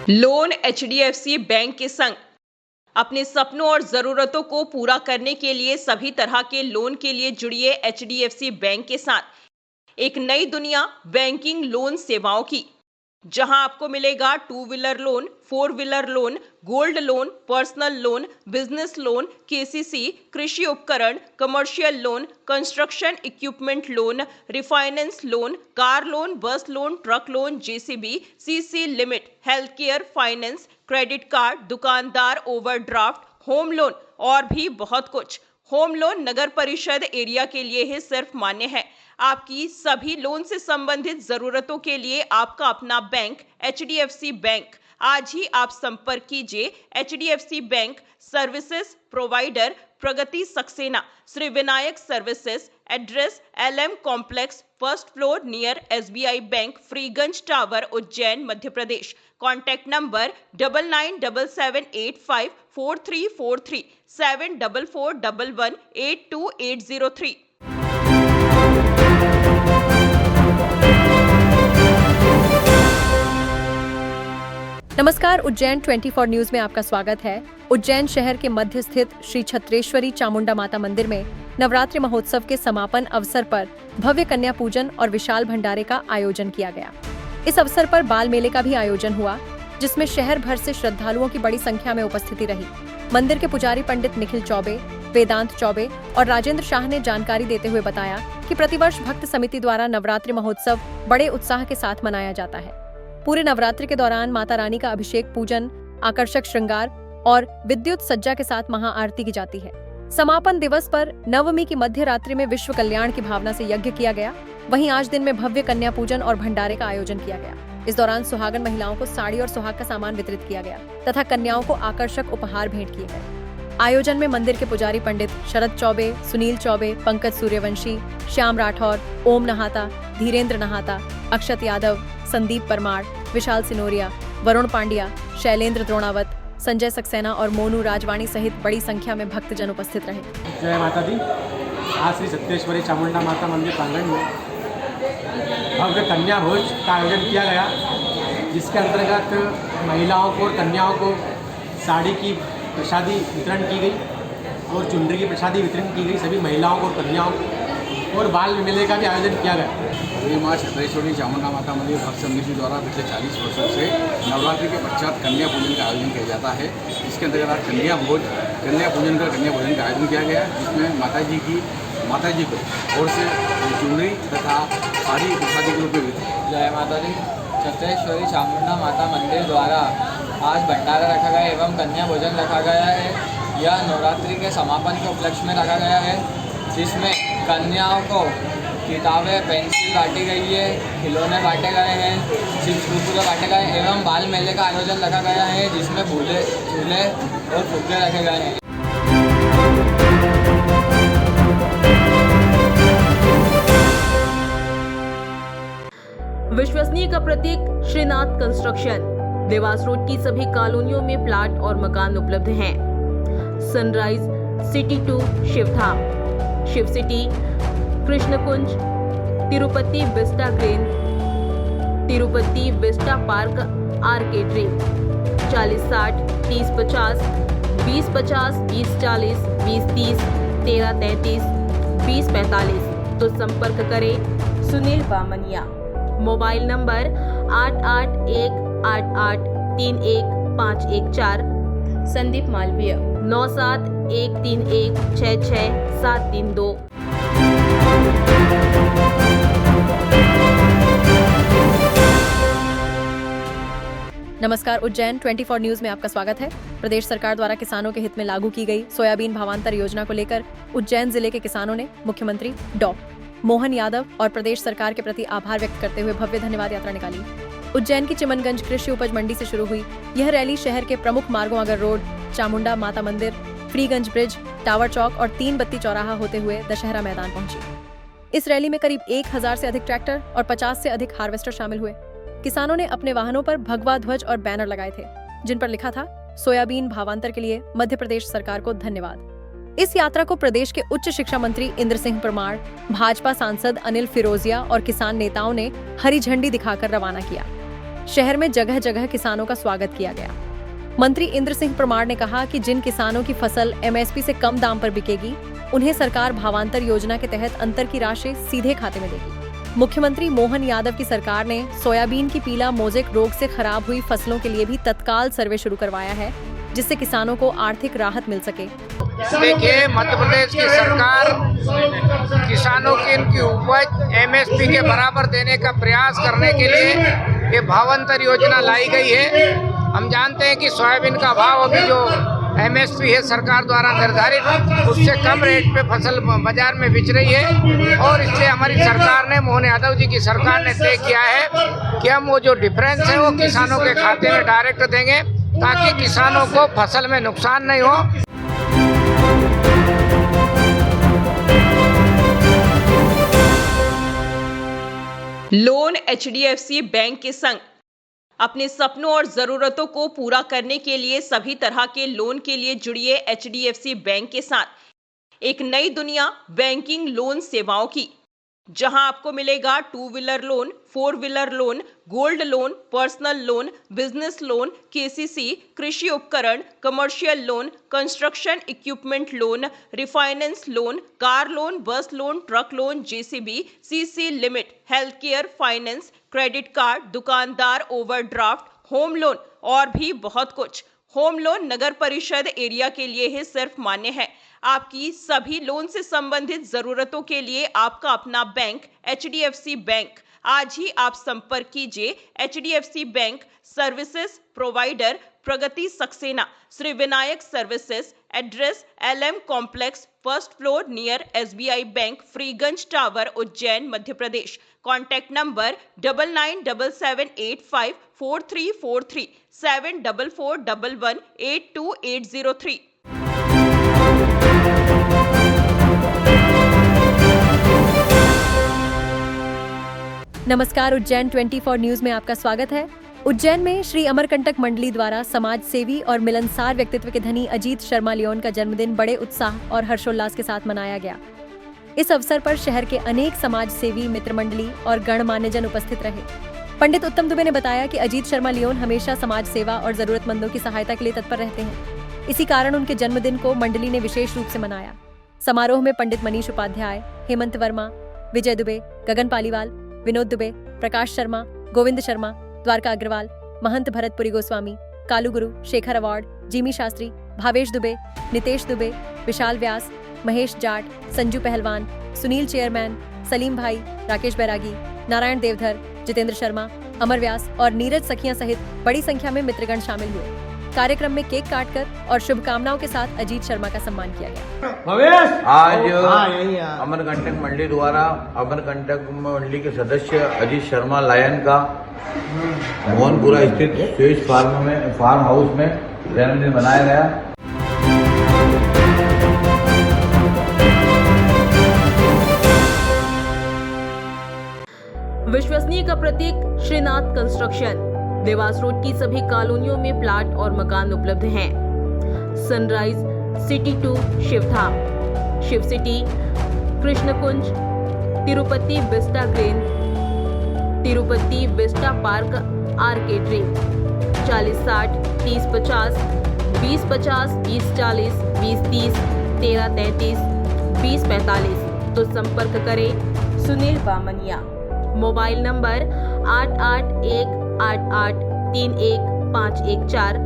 Loan HDFC bank के संग अपने सपनों और जरूरतों को पूरा करने के लिए सभी तरह के लोन के लिए जुड़िए एचडीएफसी बैंक के साथ एक नई दुनिया बैंकिंग लोन सेवाओं की, जहां आपको मिलेगा 2 wheeler loan, 4 wheeler loan, gold loan, personal loan, business loan, KCC, कृषि उपकरण, commercial loan, construction equipment loan, refinance loan, car loan, bus loan, truck loan, JCB, CC limit, health care, finance, credit card, दुकानदार overdraft, home loan और भी बहुत कुछ। Home loan नगर परिषद area के लिए ही सिर्फ मान्य है। आपकी सभी लोन से संबंधित जरूरतों के लिए आपका अपना बैंक एचडीएफसी बैंक। आज ही आप संपर्क कीजिए HDFC bank services provider Pragati Saxena, Shri Vinayak services, address LM complex, first floor near SBI bank, Freeganj tower, Ujjain, Madhya Pradesh. Contact number 9977854343 7441182803। नमस्कार, उज्जैन 24 न्यूज में आपका स्वागत है। उज्जैन शहर के मध्य स्थित श्री छत्रेश्वरी चामुंडा माता मंदिर में नवरात्रि महोत्सव के समापन अवसर पर भव्य कन्या पूजन और विशाल भंडारे का आयोजन किया गया। इस अवसर पर बाल मेले का भी आयोजन हुआ, जिसमें शहर भर से श्रद्धालुओं की बड़ी संख्या में उपस्थिति रही। मंदिर के पुजारी पंडित निखिल चौबे, वेदांत चौबे और राजेंद्र शाह ने जानकारी देते हुए बताया कि प्रतिवर्ष भक्त समिति द्वारा नवरात्रि महोत्सव बड़े उत्साह के साथ मनाया जाता है। पूरे नवरात्रि के दौरान माता रानी का अभिषेक, पूजन, आकर्षक श्रृंगार और विद्युत सज्जा के साथ महाआरती की जाती है। समापन दिवस पर नवमी की मध्य रात्रि में विश्व कल्याण की भावना से यज्ञ किया गया। वहीं आज दिन में भव्य कन्या पूजन और भंडारे का आयोजन किया गया। इस दौरान सुहागन महिलाओं को साड़ी और सुहाग का सामान वितरित किया गया तथा कन्याओं को आकर्षक उपहार भेंट किए गए। आयोजन में मंदिर के पुजारी पंडित शरद चौबे, सुनील चौबे, पंकज सूर्यवंशी, श्याम राठौर, ओम नहाता, धीरेन्द्र नहाता, अक्षत यादव, संदीप परमार, विशाल सिनोरिया, वरुण पांड्या, शैलेंद्र द्रोणावत, संजय सक्सेना और मोनू राजवाणी सहित बड़ी संख्या में भक्तजन उपस्थित रहे। जय माता दी। आज श्री छत्रेश्वरी चामुंडा माता मंदिर प्रांगण में भव्य कन्या भोज का आयोजन किया गया, जिसके अंतर्गत महिलाओं को और कन्याओं को साड़ी की प्रसादी वितरण की गई और चुनरी की प्रसादी वितरण की गई सभी महिलाओं को और कन्याओं को, और बाल मेले का भी आयोजन किया गया। ये माँ छत्रेश्वरी चामुंडा माता मंदिर भक्त समिति द्वारा पिछले 40 वर्षों से नवरात्रि के पश्चात कन्या पूजन का आयोजन किया जाता है। इसके अंतर्गत आज कन्या पूजन का आयोजन किया गया, जिसमें माता जी को और से चुनरी तथा साड़ी प्रसादी के रूप में। जय माता दी। छत्रेश्वरी चामुंडा माता मंदिर द्वारा आज भंडारा रखा गया एवं कन्या भोजन रखा गया है। यह नवरात्रि के समापन के उपलक्ष्य में रखा गया है, जिसमें कन्याओं को किताबें, पेंसिल बांटी गई है, खिलौने बांटे गए हैं, चिप्स कुरकुरे बांटे गए एवं बाल मेले का आयोजन रखा गया है, जिसमें झूले और फुग्गे रखे गए हैं। विश्वसनीय का प्रतीक श्रीनाथ कंस्ट्रक्शन। देवास रोड की सभी कॉलोनियों में प्लाट और मकान उपलब्ध हैं। Sunrise city 2 Shivdham, Shiv city, Krishnakunj, Tirupati vista green, Tirupati vista park आर्केड्री। 4060 3050 2050 2040 2030 1333 2045। तो संपर्क करें सुनील बामनिया। Mobile number 8818831514। संदीप मालवीय 9713166732। नमस्कार, उज्जैन 24 न्यूज में आपका स्वागत है। प्रदेश सरकार द्वारा किसानों के हित में लागू की गई सोयाबीन भावांतर योजना को लेकर उज्जैन जिले के किसानों ने मुख्यमंत्री डॉ. मोहन यादव और प्रदेश सरकार के प्रति आभार व्यक्त करते हुए भव्य धन्यवाद यात्रा निकाली। उज्जैन की चिमनगंज कृषि उपज मंडी से शुरू हुई यह रैली शहर के प्रमुख मार्गों अगर रोड, चामुंडा माता मंदिर, फ्रीगंज ब्रिज, टावर चौक और 3 बत्ती चौराहा होते हुए दशहरा मैदान पहुंची। इस रैली में करीब 1000 से अधिक ट्रैक्टर और 50 से अधिक हार्वेस्टर शामिल हुए। किसानों ने अपने वाहनों पर भगवा ध्वज और बैनर लगाए थे, जिन पर लिखा था सोयाबीन भावांतर के लिए मध्य प्रदेश सरकार को धन्यवाद। इस यात्रा को प्रदेश के उच्च शिक्षा मंत्री इंद्र सिंह परमार, भाजपा सांसद अनिल फिरोजिया और किसान नेताओं ने हरी झंडी दिखाकर रवाना किया। शहर में जगह जगह किसानों का स्वागत किया गया। मंत्री इंद्र सिंह परमार ने कहा कि जिन किसानों की फसल एमएसपी से कम दाम पर बिकेगी, उन्हें सरकार भावांतर योजना के तहत अंतर की राशि सीधे खाते में देगी। मुख्यमंत्री मोहन यादव की सरकार ने सोयाबीन की पीला मोजेक रोग से खराब हुई फसलों के लिए भी तत्काल सर्वे शुरू करवाया है, जिससे किसानों को आर्थिक राहत मिल सके। देखिए, मध्य प्रदेश की सरकार किसानों की इनकी उपज एमएसपी के बराबर देने का प्रयास करने के लिए ये भावांतर योजना लाई गई है। हम जानते हैं कि सोयाबीन का भाव अभी जो एमएसपी है सरकार द्वारा निर्धारित, उससे कम रेट पे फसल बाजार में बिच रही है और इसलिए हमारी सरकार ने, मोहन यादव जी की सरकार ने तय किया है कि हम वो जो डिफरेंस है वो किसानों के खाते में डायरेक्ट देंगे, ताकि किसानों को फसल में नुकसान नहीं हो। लोन एचडीएफसी बैंक के संग अपने सपनों और जरूरतों को पूरा करने के लिए सभी तरह के लोन के लिए जुड़िए एचडीएफसी बैंक के साथ एक नई दुनिया बैंकिंग लोन सेवाओं की, जहां आपको मिलेगा 2 wheeler loan, 4 wheeler loan, gold loan, personal loan, business loan, KCC, कृषि उपकरण, commercial loan, construction equipment loan, refinance loan, car loan, bus loan, truck loan, JCB, CC limit, health care, finance, credit card, दुकानदार overdraft, home loan और भी बहुत कुछ। Home loan नगर परिषद area के लिए ही सिर्फ मान्य है। आपकी सभी लोन से संबंधित जरूरतों के लिए आपका अपना बैंक एचडीएफसी बैंक। आज ही आप संपर्क कीजिए HDFC bank services provider Pragati Saxena, Shri Vinayak services, address LM complex, first floor near SBI bank, Freeganj tower, Ujjain, Madhya Pradesh. Contact number 9977854343 7441182803। नमस्कार, उज्जैन 24 न्यूज में आपका स्वागत है। उज्जैन में श्री अमरकंटक मंडली द्वारा समाज सेवी और मिलनसार व्यक्तित्व के धनी अजीत शर्मा लियोन का जन्मदिन बड़े उत्साह और हर्षोल्लास के साथ मनाया गया। इस अवसर पर शहर के अनेक समाज सेवी, मित्र मंडली और गणमान्यजन उपस्थित रहे। पंडित उत्तम दुबे ने बताया कि अजीत शर्मा लियोन हमेशा समाज सेवा और जरूरतमंदों की सहायता के लिए तत्पर रहते हैं। इसी कारण उनके जन्मदिन को मंडली ने विशेष रूप से मनाया। समारोह में पंडित मनीष उपाध्याय, हेमंत वर्मा, विजय दुबे, गगन पालीवाल, विनोद दुबे, प्रकाश शर्मा, गोविंद शर्मा, द्वारका अग्रवाल, महंत भरतपुरी गोस्वामी, कालू गुरु, शेखर अवार्ड, जिमी शास्त्री, भावेश दुबे, नितेश दुबे, विशाल व्यास, महेश जाट, संजू पहलवान, सुनील चेयरमैन, सलीम भाई, राकेश बैरागी, नारायण देवधर, जितेंद्र शर्मा, अमर व्यास और नीरज सखियां सहित बड़ी संख्या में मित्रगण शामिल हुए। कार्यक्रम में केक काटकर और शुभकामनाओं के साथ अजीत शर्मा का सम्मान किया गया। आज अमरकंटक मंडली द्वारा अमरकंटक मंडली के सदस्य अजीत शर्मा लायन का मोहनपुरा स्थित स्विस फार्म हाउस में जन्मदिन मनाया गया। विश्वसनीय का प्रतीक श्रीनाथ कंस्ट्रक्शन, देवास रोड की सभी कॉलोनियों में प्लाट और मकान उपलब्ध हैं। Sunrise city 2 Shivdham, Shiv city, Krishnakunj, Tirupati vista green, Tirupati vista park आर्केड्री, 4060 3050, 2050 2040, 2030 1333, 2045। तो संपर्क करें सुनील बामनिया। Mobile number 8818831514,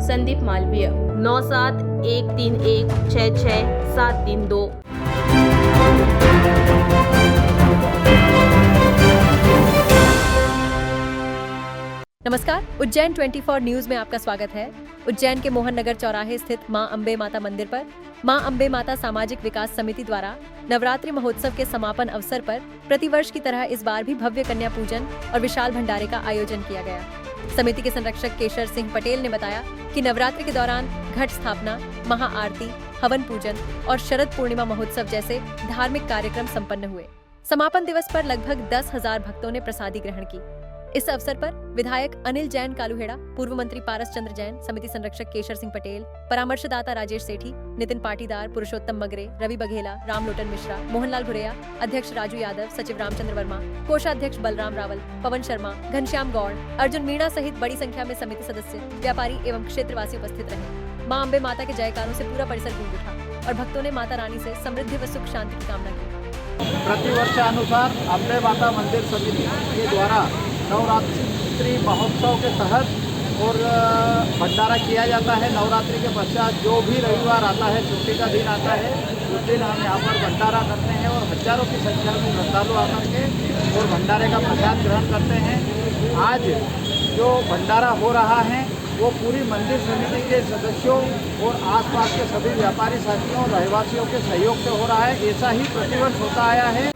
Sandeep Malviya 9713166732। नमस्कार, उज्जैन 24 न्यूज में आपका स्वागत है। उज्जैन के मोहन नगर चौराहे स्थित मां अंबे माता मंदिर पर मां अंबे माता सामाजिक विकास समिति द्वारा नवरात्रि महोत्सव के समापन अवसर पर प्रतिवर्ष की तरह इस बार भी भव्य कन्या पूजन और विशाल भंडारे का आयोजन किया गया। समिति के संरक्षक केशर सिंह पटेल ने बताया कि नवरात्रि के दौरान घट स्थापना, महाआरती, हवन पूजन और शरद पूर्णिमा महोत्सव जैसे धार्मिक कार्यक्रम संपन्न हुए। समापन दिवस पर लगभग 10,000 भक्तों ने प्रसादी ग्रहण की। इस अवसर पर विधायक अनिल जैन कालूहेड़ा, पूर्व मंत्री पारस चंद्र जैन, समिति संरक्षक केशर सिंह पटेल, परामर्शदाता राजेश सेठी, नितिन पाटीदार, पुरुषोत्तम मगरे, रवि बघेला, राम लोटन मिश्रा, मोहनलाल भुरेया, अध्यक्ष राजू यादव, सचिव रामचंद्र वर्मा, कोषाध्यक्ष बलराम रावल, पवन शर्मा, घनश्याम गौड़, अर्जुन मीणा सहित बड़ी संख्या में समिति सदस्य, व्यापारी एवं क्षेत्रवासी उपस्थित रहे। मां अम्बे माता के जयकारों से पूरा परिसर गूंज उठा और भक्तों ने माता रानी से समृद्धि व सुख शांति की कामना की। प्रतिवर्षानुसार अम्बे माता मंदिर समिति के द्वारा नवरात्रि महोत्सव के तहत और भंडारा किया जाता है। नवरात्रि के पश्चात जो भी रविवार आता है, छुट्टी का दिन आता है, उस दिन हम यहाँ पर भंडारा करते हैं और हजारों की संख्या में श्रद्धालु आकर के और भंडारे का प्रसाद ग्रहण करते हैं। आज जो भंडारा हो रहा है वो पूरी मंदिर समिति के सदस्यों और आसपास के सभी व्यापारी साथियों और रहवासियों के सहयोग से हो रहा है। ऐसा ही प्रतिवर्ष होता आया है।